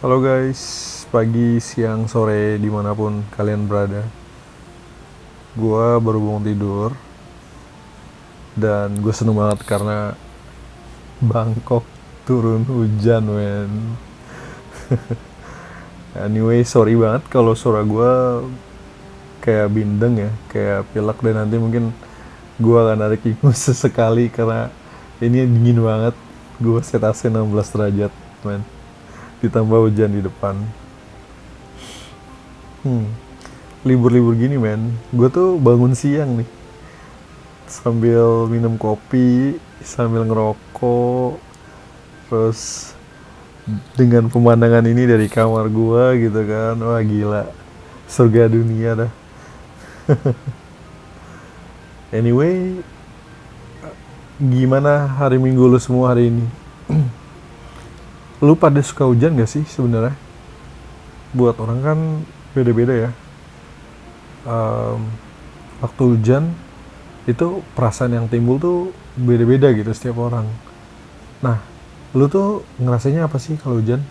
Halo guys, pagi, siang, sore, dimanapun kalian berada. Gua baru bangun tidur dan gue seneng banget karena Bangkok turun hujan, men. Anyway, sorry banget kalau suara gue kayak bindeng ya, kayak pilek, dan nanti mungkin gue akan narik ingus sesekali karena ini dingin banget. Gue set AC 16 derajat, men. Ditambah hujan di depan. Libur-libur gini, men, gue tuh bangun siang nih sambil minum kopi, sambil ngerokok, terus dengan pemandangan ini dari kamar gua gitu kan. Wah, gila, surga dunia dah. Anyway, gimana hari Minggu lu semua hari ini? Lu pada suka hujan gak sih sebenarnya? Buat orang kan beda-beda ya. Em, Waktu hujan itu perasaan yang timbul tuh beda-beda gitu setiap orang. Nah, lu tuh ngerasainnya apa sih kalau hujan?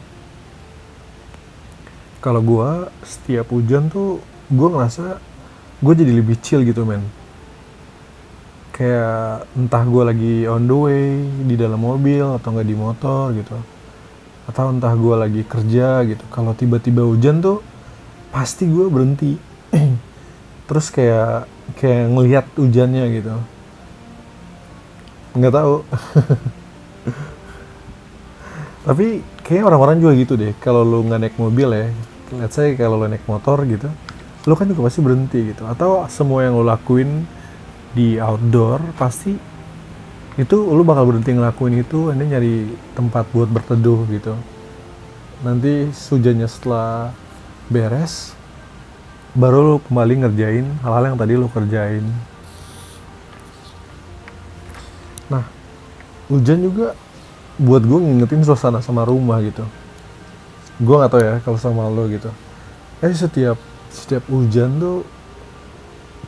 Kalau gua setiap hujan tuh gua ngerasa gue jadi lebih chill gitu, men. Kayak entah gue lagi on the way di dalam mobil atau nggak di motor gitu, atau entah gue lagi kerja gitu, kalau tiba-tiba hujan tuh pasti gue berhenti. Terus kayak kayak ngelihat hujannya gitu. Nggak tahu. Tapi kayak orang-orang juga gitu deh. Kalau lu nggak naik mobil ya, let's say kalau lu naik motor gitu, lu kan juga pasti berhenti gitu. Atau semua yang lu lakuin di outdoor pasti itu lu bakal berhenti ngelakuin itu, ini nyari tempat buat berteduh gitu. Nanti hujannya setelah beres, baru lu kembali ngerjain hal-hal yang tadi lu kerjain. Nah, hujan juga buat gue ngingetin suasana sama rumah gitu. Gue nggak tahu ya kalau sama lo gitu. Setiap setiap hujan tuh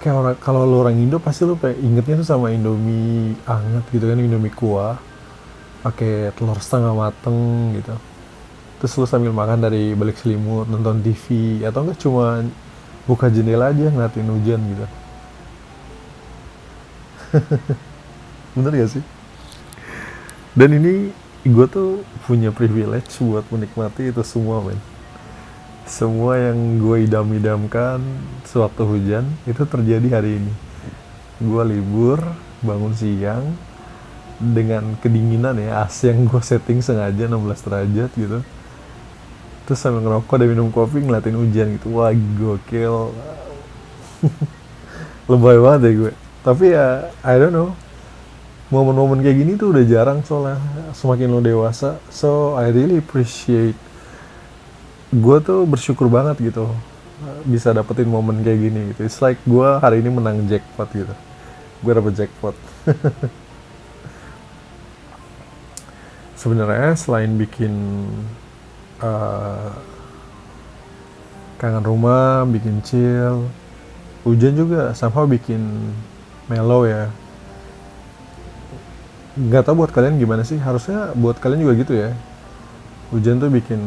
kayak orang, kalau lo orang Indo pasti lo kayak ingetnya tuh sama Indomie anget gitu kan, Indomie kuah pakai telur setengah mateng gitu. Terus lo sambil makan dari balik selimut, nonton TV, atau enggak cuma buka jendela aja ngeliatin hujan gitu. Bener gak sih? Dan ini gue tuh punya privilege buat menikmati itu semua, men. Semua yang gue idam-idamkan sewaktu hujan itu terjadi hari ini. Gue libur, bangun siang, dengan kedinginan ya, AC yang gue setting sengaja 16 derajat gitu. Terus sambil ngerokok dan minum kopi ngeliatin hujan gitu. Wah, gokil. Lebay banget ya gue. Tapi ya, I don't know. Momen-momen kayak gini tuh udah jarang soalnya semakin lo dewasa. So, I really appreciate. Gue tuh bersyukur banget gitu bisa dapetin momen kayak gini gitu. It's like gue hari ini menang jackpot gitu. Gue dapet jackpot. Sebenarnya selain bikin uh, kangen rumah, bikin chill, hujan juga somehow bikin mellow ya. Nggak tahu buat kalian gimana sih, harusnya buat kalian juga gitu ya. Hujan tuh bikin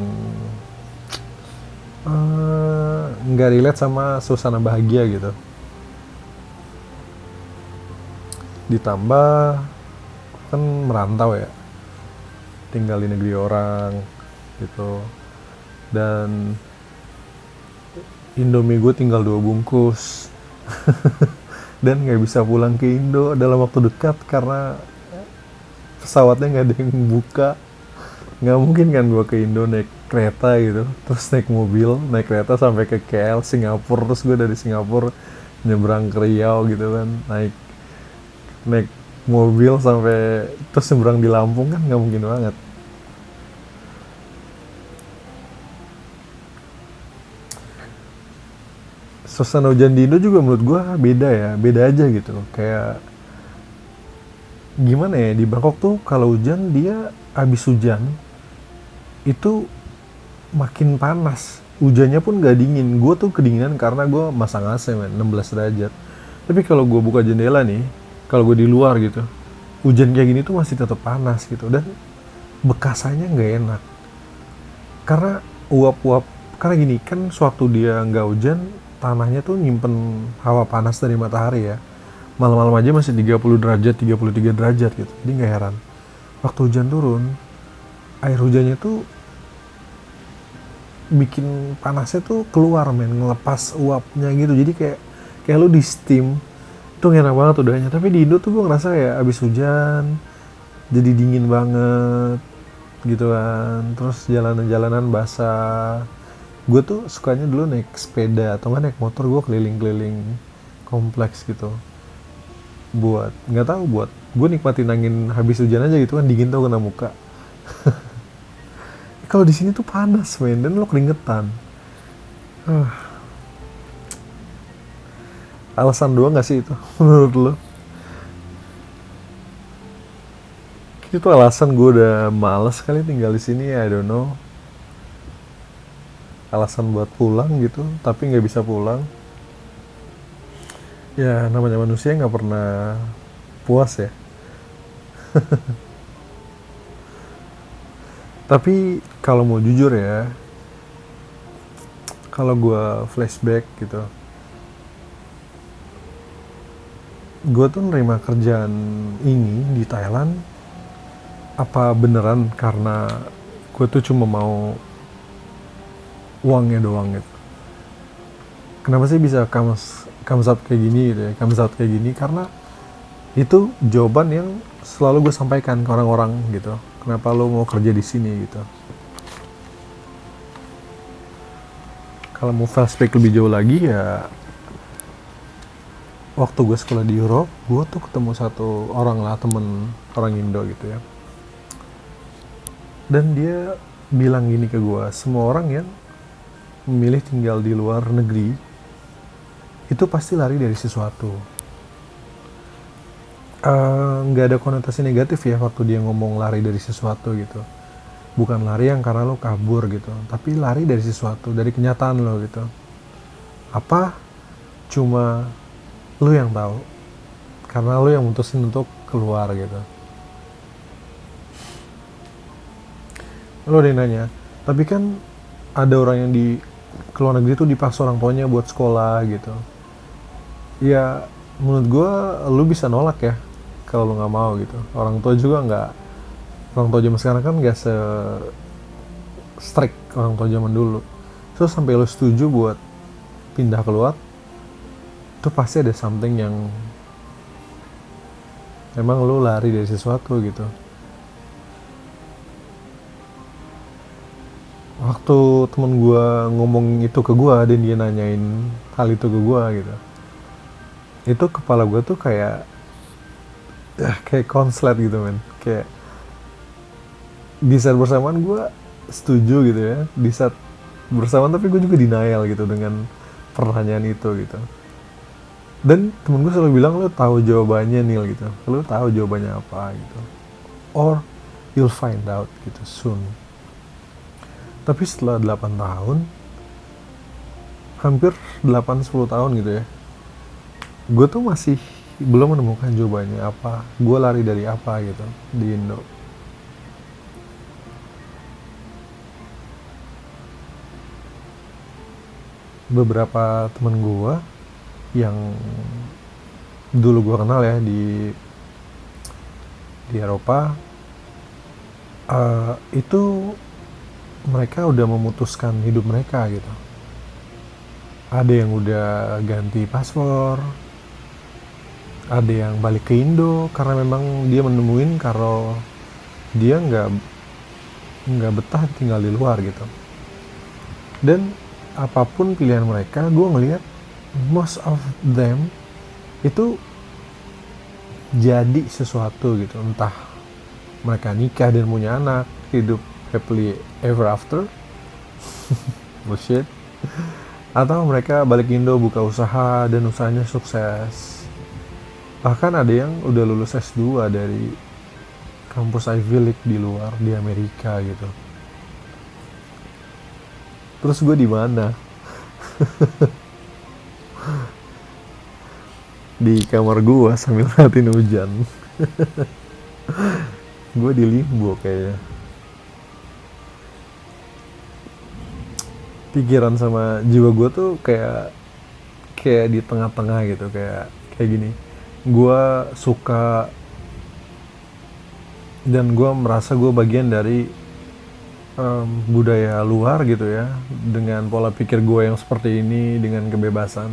nggak relate sama suasana bahagia gitu. Ditambah kan merantau ya, tinggal di negeri orang gitu, dan Indomie gue tinggal 2 bungkus. Dan nggak bisa pulang ke Indo dalam waktu dekat karena pesawatnya nggak ada yang buka. Nggak mungkin kan gue ke Indo naik kereta gitu, terus naik mobil, naik kereta sampai ke KL Singapura, terus gue dari Singapura nyebrang ke Riau gitu kan, naik naik mobil sampai terus nyebrang di Lampung, kan nggak mungkin banget. Suasana hujan di Indo juga menurut gue beda ya, beda aja gitu. Kayak gimana ya, di Bangkok tuh kalau hujan dia abis hujan itu makin panas. Hujannya pun gak dingin. Gue tuh kedinginan karena gue masang AC, men, 16 derajat. Tapi kalau gue buka jendela nih, kalau gue di luar gitu, hujan kayak gini tuh masih tetap panas gitu, dan bekasannya nggak enak. Karena uap-uap, karena gini kan suatu dia nggak hujan, tanahnya tuh nyimpen hawa panas dari matahari ya. Malam-malam aja masih 30 derajat, 33 derajat gitu. Jadi nggak heran. Waktu hujan turun, air hujannya tuh bikin panasnya tuh keluar men, ngelepas uapnya gitu. Jadi kayak lu di steam. Itu enak banget udahnya. Tapi di Indo tuh gue ngerasa ya abis hujan jadi dingin banget gitu kan. Terus jalanan-jalanan basah. Gue tuh sukanya dulu naik sepeda atau nggak naik motor, gue keliling-keliling kompleks gitu. Buat nggak tahu, buat gue nikmatin angin habis hujan aja gitu kan, dingin tuh kena muka. Kalau di sini tuh panas men, dan lo keringetan. Alasan doang nggak sih itu menurut lo? Itu alasan gue udah males kali tinggal di sini, I don't know. Alasan buat pulang gitu, tapi nggak bisa pulang. Ya namanya manusia nggak pernah puas ya. Tapi kalau mau jujur ya, kalau gue flashback gitu, gue tuh nerima kerjaan ini di Thailand apa beneran karena gue tuh cuma mau uangnya doang gitu. Kenapa sih bisa comes out kayak gini gitu ya, comes out kayak gini, karena itu jawaban yang selalu gue sampaikan ke orang-orang gitu. Kenapa lo mau kerja di sini gitu. Kalau mau flashback lebih jauh lagi ya, waktu gue sekolah di Europe, gue tuh ketemu satu orang lah, temen orang Indo gitu ya. Dan dia bilang gini ke gue, semua orang yang memilih tinggal di luar negeri itu pasti lari dari sesuatu. Nggak ada konotasi negatif ya waktu dia ngomong lari dari sesuatu gitu. Bukan lari yang karena lo kabur gitu, tapi lari dari sesuatu, dari kenyataan lo gitu. Apa? Cuma lo yang tahu, karena lo yang mutusin untuk keluar gitu. Lo ada yang nanya, tapi kan ada orang yang di keluar negeri tuh dipaksa orang tuanya buat sekolah gitu. Ya menurut gue lo bisa nolak ya kalau lo nggak mau gitu. Orang tua juga nggak, orang tua zaman sekarang kan nggak se strict orang tua zaman dulu. Terus sampai lo setuju buat pindah keluar, itu pasti ada something yang emang lo lari dari sesuatu gitu. Waktu temen gue ngomong itu ke gue dan dia nanyain hal itu ke gue gitu, itu kepala gue tuh kayak konslet gitu men. Kayak di saat bersamaan gue setuju gitu ya, di saat bersamaan tapi gue juga denial gitu dengan pertanyaan itu gitu. Dan temen gue selalu bilang, lo tahu jawabannya Neil gitu, lo tahu jawabannya apa gitu, or you'll find out gitu soon. Tapi setelah 8 tahun, hampir 8-10 tahun gitu ya, gue tuh masih belum menemukan jawabannya apa, gue lari dari apa gitu di Indo. Beberapa temen gue yang dulu gue kenal ya di Eropa, itu mereka udah memutuskan hidup mereka gitu. Ada yang udah ganti paspor, ada yang balik ke Indo karena memang dia menemuin kalau dia nggak betah tinggal di luar gitu. Dan apapun pilihan mereka, gue ngelihat most of them itu jadi sesuatu gitu. Entah mereka nikah dan punya anak, hidup happily ever after, bullshit, atau mereka balik Indo buka usaha dan usahanya sukses. Bahkan ada yang udah lulus S2 dari kampus Ivy League di luar, di Amerika gitu. Terus gue di mana? Di kamar gue sambil ngeliatin hujan. Gue di limbo kayaknya. pikiran sama jiwa gue tuh kayak kayak di tengah-tengah gitu, kayak gini. Gue suka dan gue merasa gue bagian dari budaya luar gitu ya, dengan pola pikir gue yang seperti ini, dengan kebebasan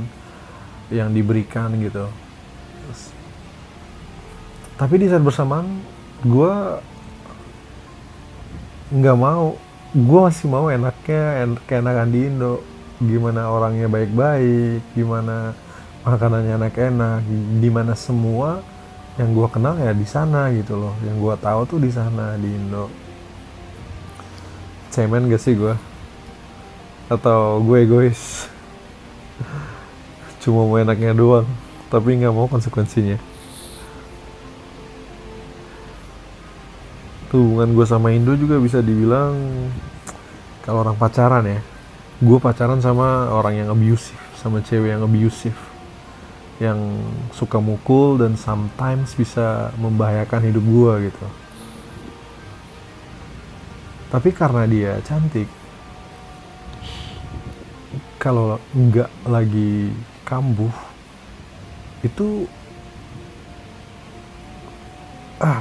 yang diberikan gitu. Tapi di saat bersamaan gue nggak mau, gue masih mau keenakan di Indo, gimana orangnya baik-baik, gimana makanannya enak-enak, dimana semua yang gue kenal ya di sana gitu loh, yang gue tahu tuh di sana di Indo. Cemen gak sih gue? Atau gue egois? Cuma mau enaknya doang, tapi nggak mau konsekuensinya. Tuh, hubungan gue sama Indo juga bisa dibilang, kalau orang pacaran ya, gue pacaran sama orang yang abusive, sama cewek yang abusive, yang suka mukul dan sometimes bisa membahayakan hidup gue gitu. Tapi karena dia cantik, kalau nggak lagi kambuh, itu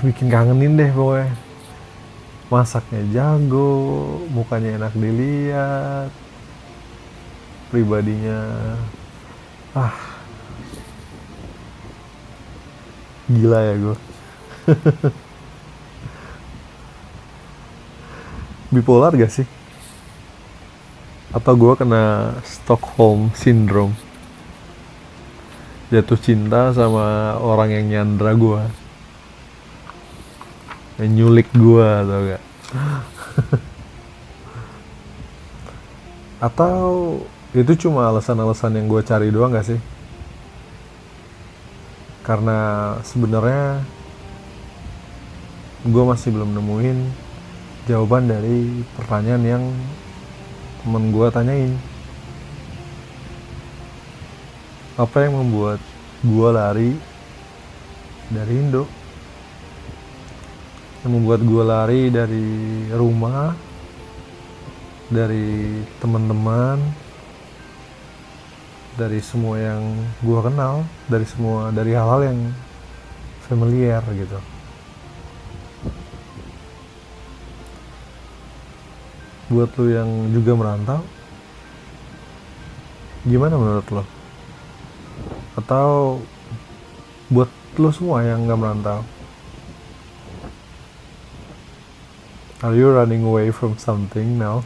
bikin kangenin deh pokoknya. Masaknya jago, mukanya enak dilihat, pribadinya gila ya gue. Bipolar gak sih? Atau gue kena Stockholm Syndrome, jatuh cinta sama orang yang nyandra gue, yang nyulik gue, atau gak? Atau itu cuma alasan-alasan yang gue cari doang gak sih? Karena sebenarnya gue masih belum nemuin jawaban dari pertanyaan yang temen gue tanyain. Apa yang membuat gue lari dari Indo? Yang membuat gue lari dari rumah, dari teman-teman, dari semua yang gue kenal, dari hal-hal yang familiar gitu. Buat lo yang juga merantau, gimana menurut lo? Atau buat lo semua yang gak merantau, are you running away from something now?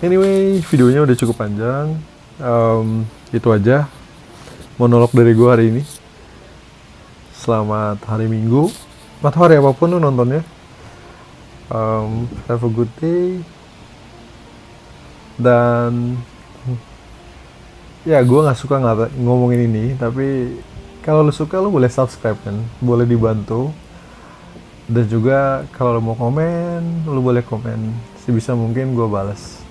Anyway, videonya udah cukup panjang. Itu aja monolog dari gue hari ini. Selamat hari Minggu atau hari apapun lu nontonnya. Have a good day. Dan ya, gue nggak suka ngomongin ini, tapi kalau lu suka lu boleh subscribe kan, boleh dibantu. Dan juga kalau lu mau komen, lu boleh komen, sebisa mungkin gue balas.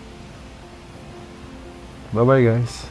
Bye bye guys.